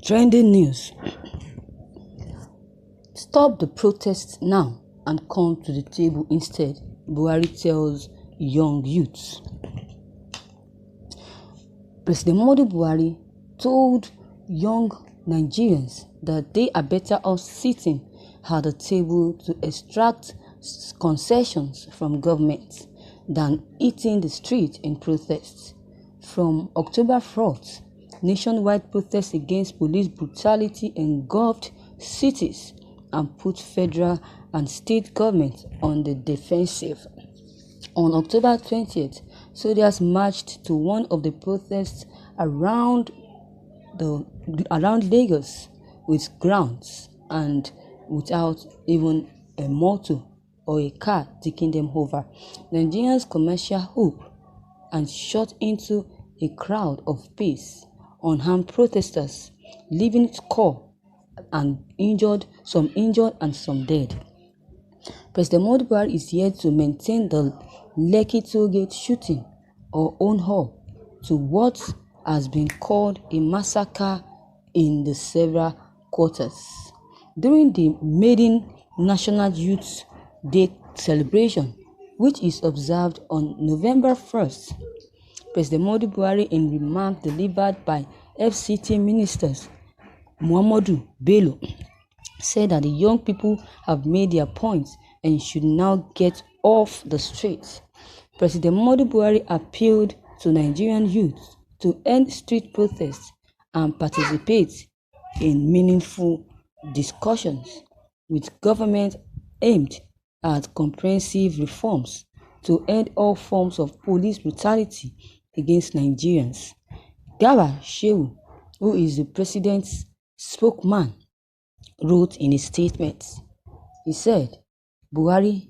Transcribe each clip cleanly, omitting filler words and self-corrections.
Trending news. Stop the protests now and come to the table instead, Buhari tells young youths. President Buhari told young Nigerians that they are better off sitting at the table to extract concessions from government than eating the street in protests. From October 4th, nationwide protests against police brutality engulfed cities and put federal and state governments on the defensive. On October 20th, soldiers marched to one of the protests around Lagos with grounds and without even a motor or a car taking them over. Nigerians' commercial hope and shot into a crowd of peace, unarmed protesters, leaving score and some injured and some dead. President Buhari is yet to maintain the Lekki Tollgate shooting or own up to what has been called a massacre in the several quarters. During the maiden National Youth Day celebration, which is observed on November 1st, President Buhari, in remarks delivered by FCT ministers Muhammadu Bello, said that the young people have made their points and should now get off the streets. President Buhari appealed to Nigerian youth to end street protests and participate in meaningful discussions with government aimed at comprehensive reforms to end all forms of police brutality against Nigerians. Garba Shehu, who is the president's spokesman, wrote in a statement. He said, Buhari,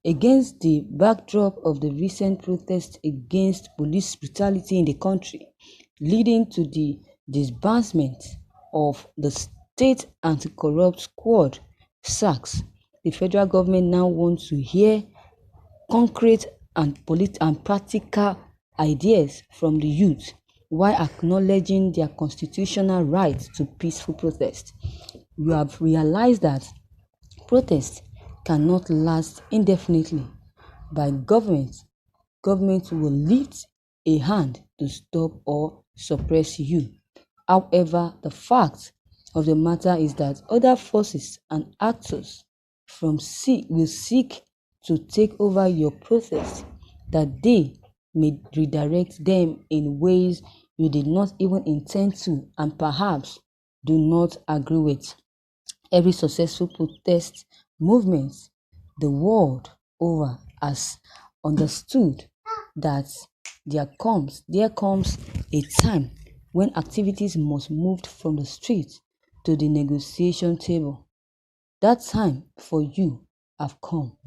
against the backdrop of the recent protests against police brutality in the country, leading to the disbandment of the State Anti-Corrupt Squad, SACS, the federal government now wants to hear concrete and practical ideas from the youth while acknowledging their constitutional right to peaceful protest. You have realized that protests cannot last indefinitely. By government will lift a hand to stop or suppress you. However, the fact of the matter is that other forces and actors will seek to take over your protest, that they may redirect them in ways you did not even intend to and perhaps do not agree with. Every successful protest movement the world over has understood that there comes a time when activities must move from the street to the negotiation table. That time for you have come.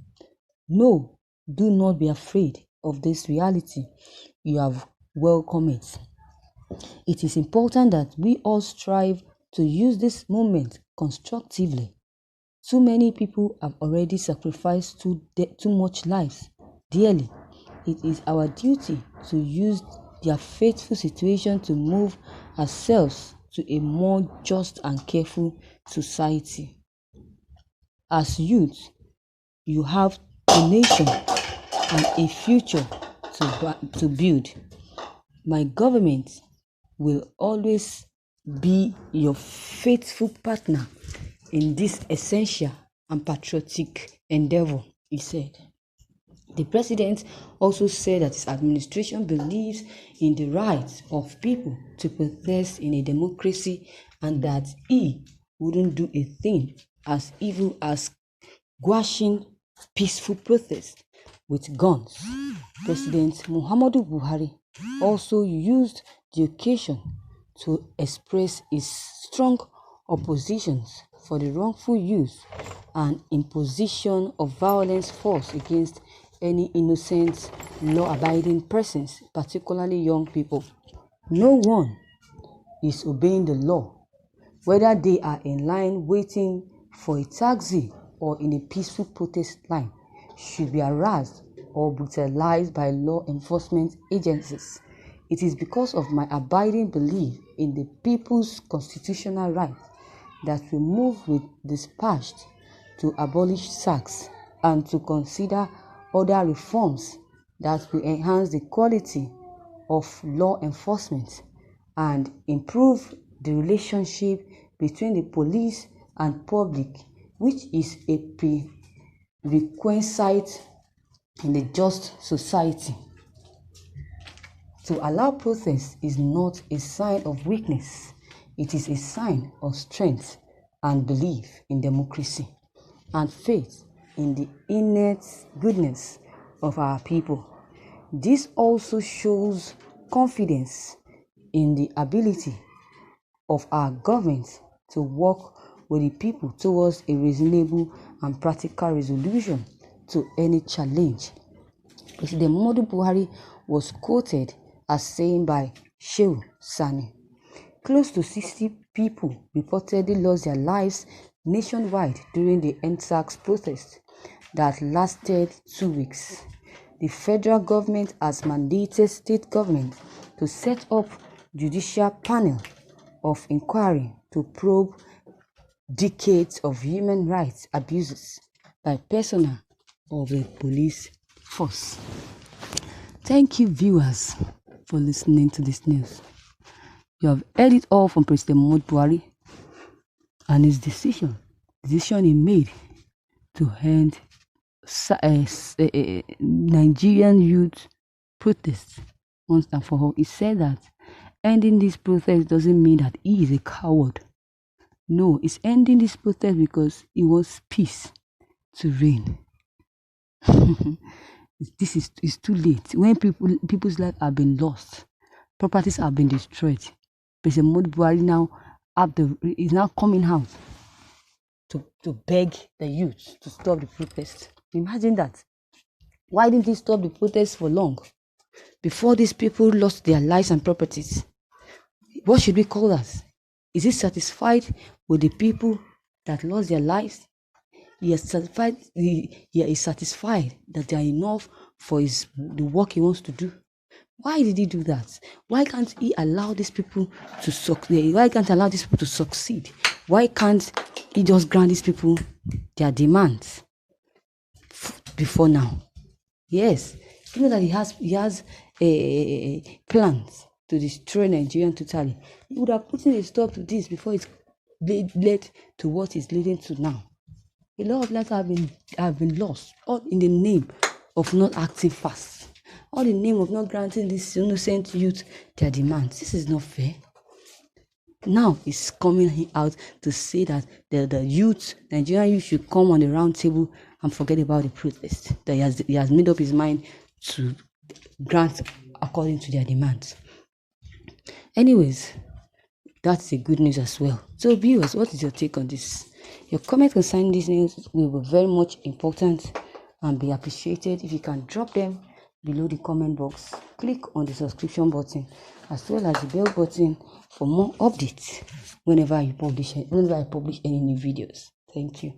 No, do not be afraid of this reality. You have welcomed it. It is important that we all strive to use this moment constructively. Too many people have already sacrificed too much lives dearly. It is our duty to use their fateful situation to move ourselves to a more just and careful society. As youth, you have a nation and a future to build. My government will always be your faithful partner in this essential and patriotic endeavor, he said. The president also said that his administration believes in the right of people to protest in a democracy and that he wouldn't do a thing as evil as quashing peaceful protest with guns. President Muhammadu Buhari also used the occasion to express his strong opposition for the wrongful use and imposition of violence force against any innocent, law-abiding persons, particularly young people. No one is obeying the law, whether they are in line waiting for a taxi or in a peaceful protest line, should be harassed or brutalized by law enforcement agencies. It is because of my abiding belief in the people's constitutional right that we move with dispatch to abolish SACs and to consider other reforms that will enhance the quality of law enforcement and improve the relationship between the police and public, which is a prerequisite in a just society. To allow protest is not a sign of weakness. It is a sign of strength and belief in democracy and faith in the innate goodness of our people. This also shows confidence in the ability of our government to work with the people towards a reasonable and practical resolution to any challenge. President Muhammadu Buhari was quoted as saying by Shehu Sani, close to 60 people reportedly lost their lives nationwide during the Endsars protest that lasted 2 weeks. The federal government has mandated state government to set up judicial panel of inquiry to probe decades of human rights abuses by personnel of the police force. Thank you, viewers, for listening to this news. You have heard it all from President Muhammadu Buhari and his decision he made to end Nigerian youth protests once and for all. He said that ending this protest doesn't mean that he is a coward. No, he's ending this protest because he wants peace to reign. This is too late. When people's lives have been lost, properties have been destroyed, President Muhammadu Buhari now is now coming out to beg the youth to stop the protest. Imagine that. Why didn't he stop the protest for long? Before these people lost their lives and properties. What should we call that? Is he satisfied with the people that lost their lives? He is satisfied that they are enough for the work he wants to do. Why did he do that? Why can't he allow these people to succeed? Why can't he allow these people to succeed? Why can't he just grant these people their demands before now? Yes, you know that he has plans to destroy Nigeria totally. He would have put in a stop to this before it led to what it's leading to now. A lot of lives have been lost, all in the name of not acting fast, all in the name of not granting these innocent youth their demands. This is not fair. Now he's coming out to say that the youth, Nigerian youth, should come on the round table and forget about the protest. That he has made up his mind to grant according to their demands. Anyways, that's a good news as well. So viewers, what is your take on this? Your comment concerning this news will be very much important and be appreciated if you can drop them below the comment box. Click on the subscription button as well as the bell button for more updates whenever I publish any new videos. Thank you.